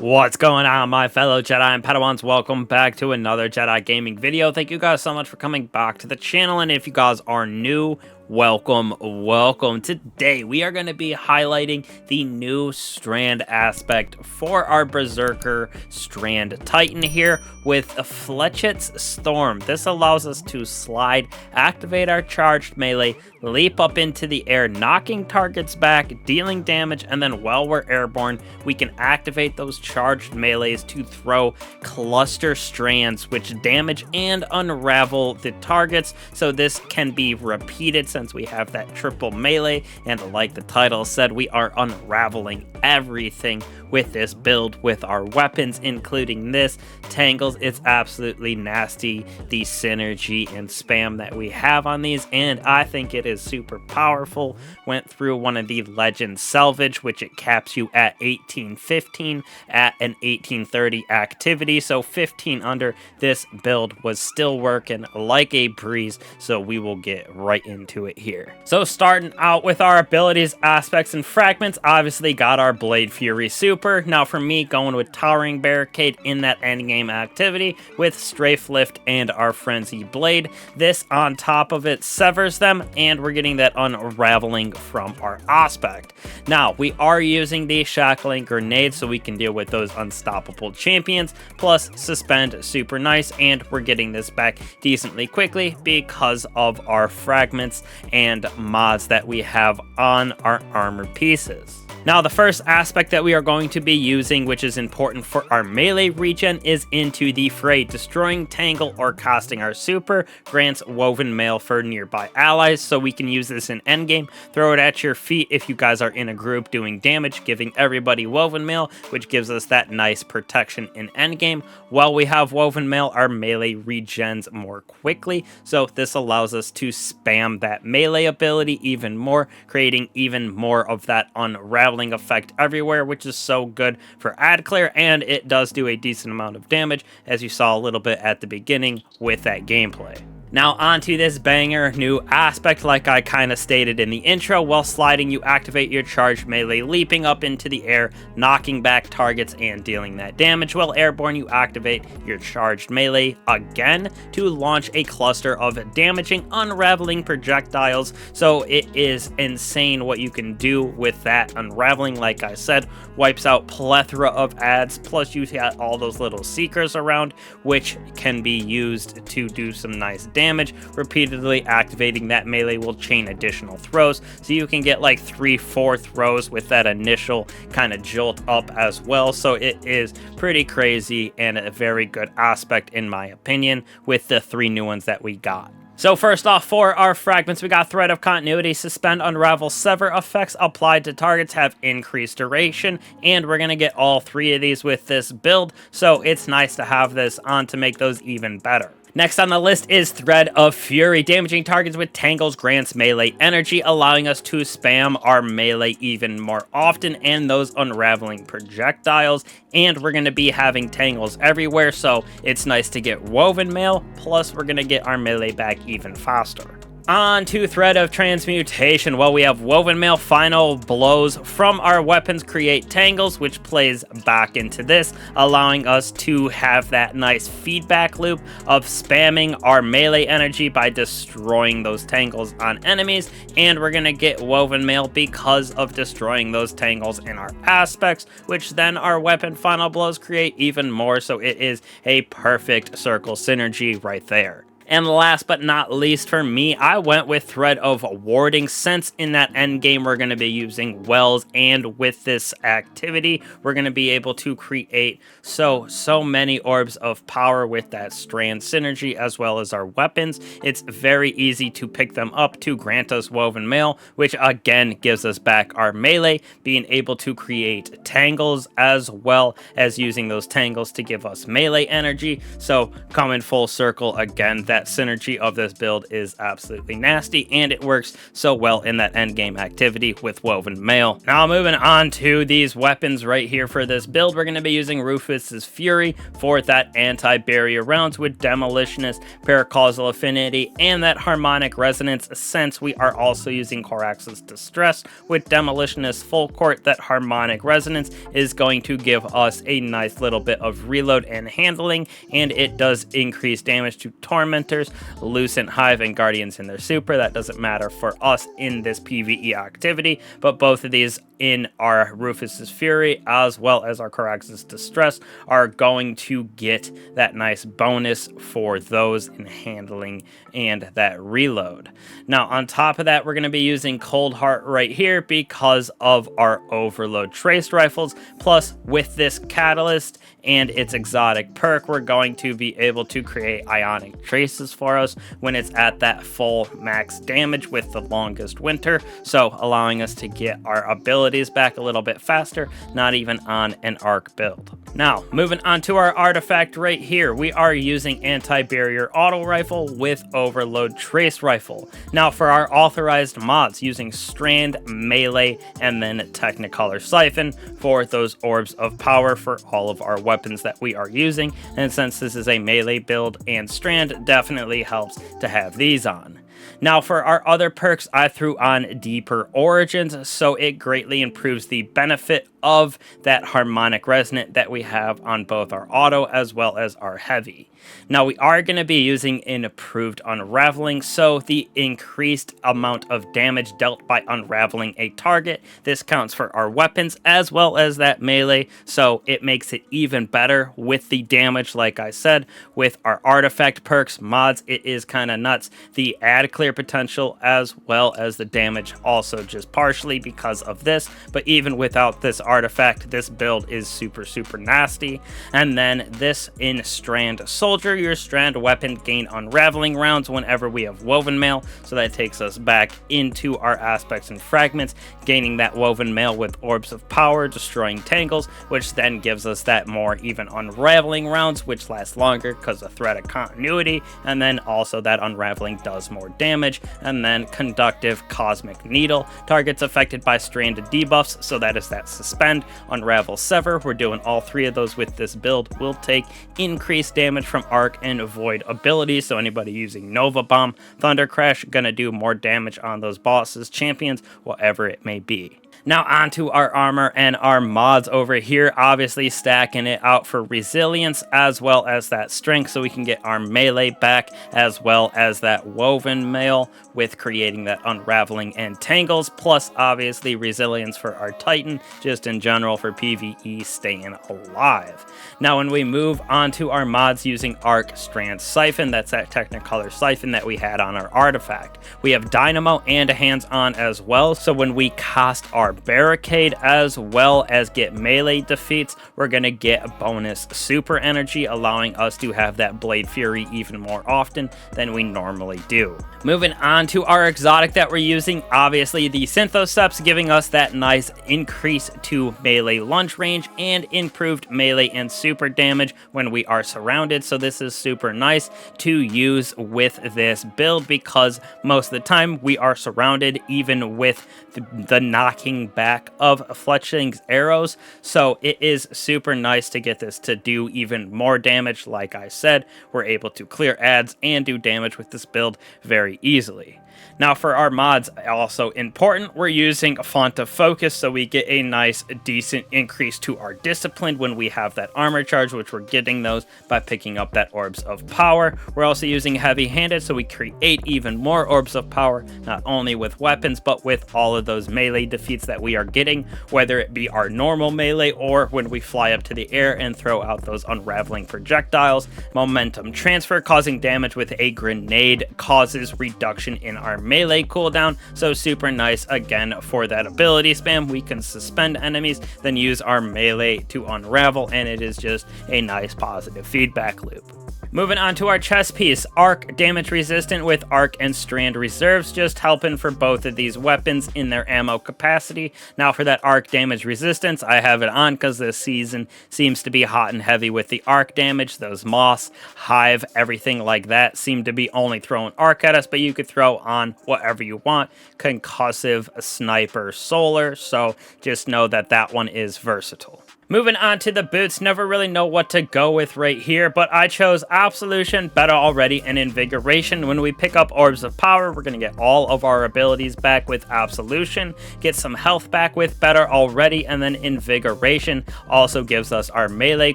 What's going on, my fellow Jedi and Padawans? Welcome back to another Jedi gaming video. Thank you guys so much for coming back to the channel, and if you guys are new, welcome. Today we are going to be highlighting the new Strand Aspect for our Berserker Strand Titan here with a Flechette Storm. This allows us to slide, activate our charged melee, leap up into the air, knocking targets back, dealing damage, and then while we're airborne, we can activate those charged melees to throw cluster strands, which damage and unravel the targets. So this can be repeated since we have that triple melee, and like the title said, we are unraveling everything with this build with our weapons, including this Tangles. It's absolutely nasty, the synergy and spam that we have on these, and I think it is super powerful. Went through one of the Legend Salvage, which it caps you at 1815 at an 1830 activity, so 15 under. This build was still working like a breeze, so we will get right into it here. So starting out with our abilities, aspects, and fragments, obviously got our Blade Fury Super. Now for me, going with Towering Barricade in that endgame activity with Strafe Lift and our Frenzy Blade. This on top of it severs them, and we're getting that Unraveling from our aspect. Now we are using the Shackling Grenade so we can deal with those unstoppable champions, plus Suspend, super nice, and we're getting this back decently quickly because of our fragments and mods that we have on our armor pieces. Now, the first aspect that we are going to be using, which is important for our melee regen, is Into the Fray. Destroying, Tangle, or casting our super grants Woven Mail for nearby allies, so we can use this in endgame. Throw it at your feet if you guys are in a group doing damage, giving everybody Woven Mail, which gives us that nice protection in endgame. While we have Woven Mail, our melee regens more quickly, so this allows us to spam that melee ability even more, creating even more of that unraveling effect everywhere, which is so good for ad clear, and it does do a decent amount of damage, as you saw a little bit at the beginning with that gameplay. Now onto this banger new aspect. Like I kind of stated in the intro, while sliding you activate your charged melee, leaping up into the air, knocking back targets and dealing that damage. While airborne, you activate your charged melee again to launch a cluster of damaging unraveling projectiles. So it is insane what you can do with that unraveling. Like I said, wipes out plethora of ads, plus you got all those little seekers around, which can be used to do some nice damage. Repeatedly activating that melee will chain additional throws, so you can get like 3-4 throws with that initial kind of jolt up as well. So it is pretty crazy and a very good aspect in my opinion with the 3 new ones that we got. So first off, for our fragments, we got Thread of Continuity, Suspend, Unravel, Sever effects applied to targets have increased duration, and we're going to get all 3 of these with this build, so it's nice to have this on to make those even better. Next on the list is Thread of Fury. Damaging targets with Tangles grants melee energy, allowing us to spam our melee even more often and those unraveling projectiles. And we're going to be having Tangles everywhere, so it's nice to get Woven Mail, plus we're going to get our melee back even faster. On to Thread of Transmutation. Well, we have Woven Mail. Final blows from our weapons create Tangles, which plays back into this, allowing us to have that nice feedback loop of spamming our melee energy by destroying those Tangles on enemies, and we're gonna get Woven Mail because of destroying those Tangles in our aspects, which then our weapon final blows create even more, so it is a perfect circle synergy right there. And last but not least for me, I went with Thread of Warding, since in that end game we're going to be using Wells, and with this activity we're going to be able to create so many orbs of power with that strand synergy as well as our weapons. It's very easy to pick them up to grant us Woven Mail, which again gives us back our melee, being able to create Tangles as well as using those Tangles to give us melee energy. So coming full circle again, that that synergy of this build is absolutely nasty, and it works so well in that endgame activity with Woven Mail. Now moving on to these weapons right here for this build, we're going to be using Rufus's Fury for that anti-barrier rounds with Demolitionist, Paracausal Affinity, and that Harmonic Resonance, since we are also using Corax's Distress with Demolitionist Full Court. That Harmonic Resonance is going to give us a nice little bit of reload and handling, and it does increase damage to Tormentors, Lucent Hive, and Guardians in their super. That doesn't matter for us in this PvE activity, but both of these in our Rufus's Fury as well as our Corax's Distress are going to get that nice bonus for those in handling and that reload. Now on top of that, we're going to be using Cold Heart right here because of our Overload Trace Rifles, plus with this Catalyst and its exotic perk, we're going to be able to create Ionic Traces for us when it's at that full max damage with the Longest Winter, so allowing us to get our abilities back a little bit faster, not even on an arc build. Now, moving on to our artifact right here, we are using Anti-Barrier Auto Rifle with Overload Trace Rifle. Now, for our authorized mods, using Strand, Melee, and then Technicolor Siphon for those Orbs of Power for all of our weapons that we are using, and since this is a melee build and Strand definitely helps to have these on. Now for our other perks, I threw on Deeper Origins, so it greatly improves the benefit of that Harmonic Resonant that we have on both our auto as well as our heavy. Now we are going to be using an improved Unraveling, so the increased amount of damage dealt by unraveling a target, this counts for our weapons as well as that melee, so it makes it even better with the damage. Like I said, with our artifact perks mods, it is kind of nuts. The add clear potential as well as the damage also just partially because of this, but even without this artifact, this build is super nasty. And then this in Strand Soldier, your Strand weapon gain Unraveling rounds whenever we have Woven Mail, so that takes us back into our aspects and fragments, gaining that Woven Mail with Orbs of Power, destroying Tangles, which then gives us that more even Unraveling rounds, which last longer because of threat of continuity, and then also that Unraveling does more damage. And then Conductive Cosmic Needle, targets affected by stranded debuffs, so that is that Suspend, Unravel, Sever. We're doing all three of those with this build. We'll take increased damage from Arc and Void abilities, so anybody using Nova Bomb, Thunder Crash, gonna do more damage on those bosses, champions, whatever it may be. Now onto our armor and our mods over here, obviously stacking it out for resilience as well as that strength, so we can get our melee back as well as that Woven Mail with creating that Unraveling and Tangles, plus obviously resilience for our Titan, just in general for PvE staying alive. Now when we move on to our mods using Arc Strand Siphon, that's that Technicolor Siphon that we had on our artifact. We have Dynamo and hands-on as well, so when we cast our Barricade as well as get melee defeats, we're gonna get bonus super energy, allowing us to have that Blade Fury even more often than we normally do. Moving on to our exotic that we're using, obviously the Synthoceps, giving us that nice increase to melee lunge range and improved melee and super damage when we are surrounded, so this is super nice to use with this build because most of the time we are surrounded, even with the knocking back of Fletching's arrows, so it is super nice to get this to do even more damage. Like I said, we're able to clear adds and do damage with this build very easily. Now for our mods, also important, we're using Font of Focus, so we get a nice decent increase to our discipline when we have that armor charge, which we're getting those by picking up that Orbs of Power. We're also using Heavy Handed, so we create even more Orbs of Power, not only with weapons, but with all of those melee defeats that we are getting, whether it be our normal melee or when we fly up to the air and throw out those unraveling projectiles. Momentum Transfer, causing damage with a grenade, causes reduction in our melee cooldown, so super nice again for that ability spam. We can suspend enemies, then use our melee to unravel, and it is just a nice positive feedback loop. Moving on to our chest piece, arc damage resistant with arc and strand reserves, just helping for both of these weapons in their ammo capacity. Now for that arc damage resistance, I have it on because this season seems to be hot and heavy with the arc damage. Those moss, hive, everything like that seem to be only throwing arc at us, but you could throw on whatever you want. Concussive, sniper, solar, so just know that that one is versatile. Moving on to the boots, never really know what to go with right here, but I chose Absolution, Better Already, and Invigoration. When we pick up Orbs of Power, we're going to get all of our abilities back with Absolution, get some health back with Better Already, and then Invigoration also gives us our melee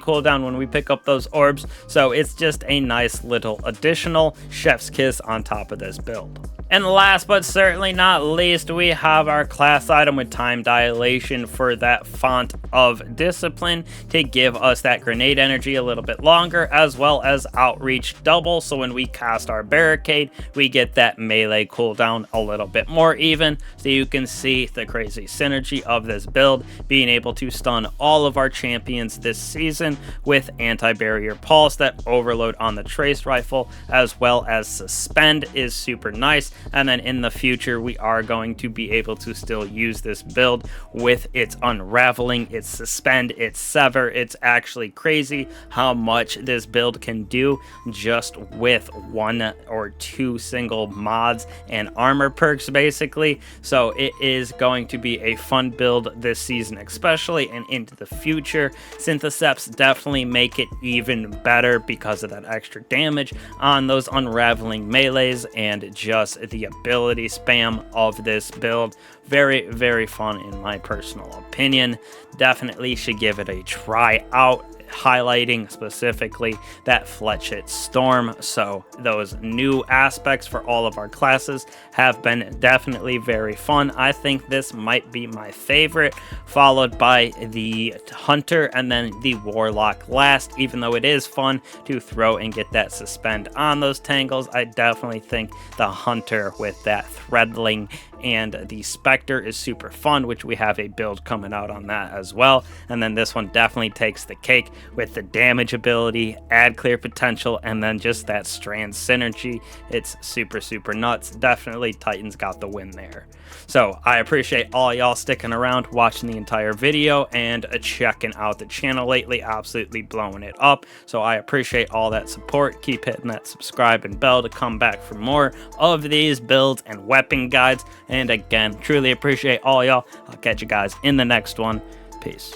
cooldown when we pick up those orbs, so it's just a nice little additional chef's kiss on top of this build. And last but certainly not least, we have our class item with Time Dilation for that Font of Discipline to give us that grenade energy a little bit longer, as well as Outreach double, so when we cast our Barricade, we get that melee cooldown a little bit more even, so you can see the crazy synergy of this build, being able to stun all of our champions this season with Anti-Barrier Pulse, that Overload on the Trace Rifle, as well as Suspend is super nice. And then in the future, we are going to be able to still use this build with its Unraveling, its Suspend, its Sever. It's actually crazy how much this build can do just with 1 or 2 single mods and armor perks, basically. So it is going to be a fun build this season especially, and into the future. Synthoceps definitely make it even better because of that extra damage on those Unraveling melees and just the ability spam of this build. Very, very fun in my personal opinion. Definitely should give it a try out, highlighting specifically that Flechette Storm. So those new aspects for all of our classes have been definitely very fun. I think this might be my favorite, followed by the Hunter and then the Warlock last. Even though it is fun to throw and get that Suspend on those Tangles, I definitely think the Hunter with that Threadling and the Spectre is super fun, which we have a build coming out on that as well. And then this one definitely takes the cake with the damage ability, add clear potential, and then just that strand synergy. It's super, super nuts. Definitely Titans got the win there. So I appreciate all y'all sticking around, watching the entire video, and checking out the channel lately. Absolutely blowing it up. So I appreciate all that support. Keep hitting that subscribe and bell to come back for more of these builds and weapon guides. And again, truly appreciate all y'all. I'll catch you guys in the next one. Peace.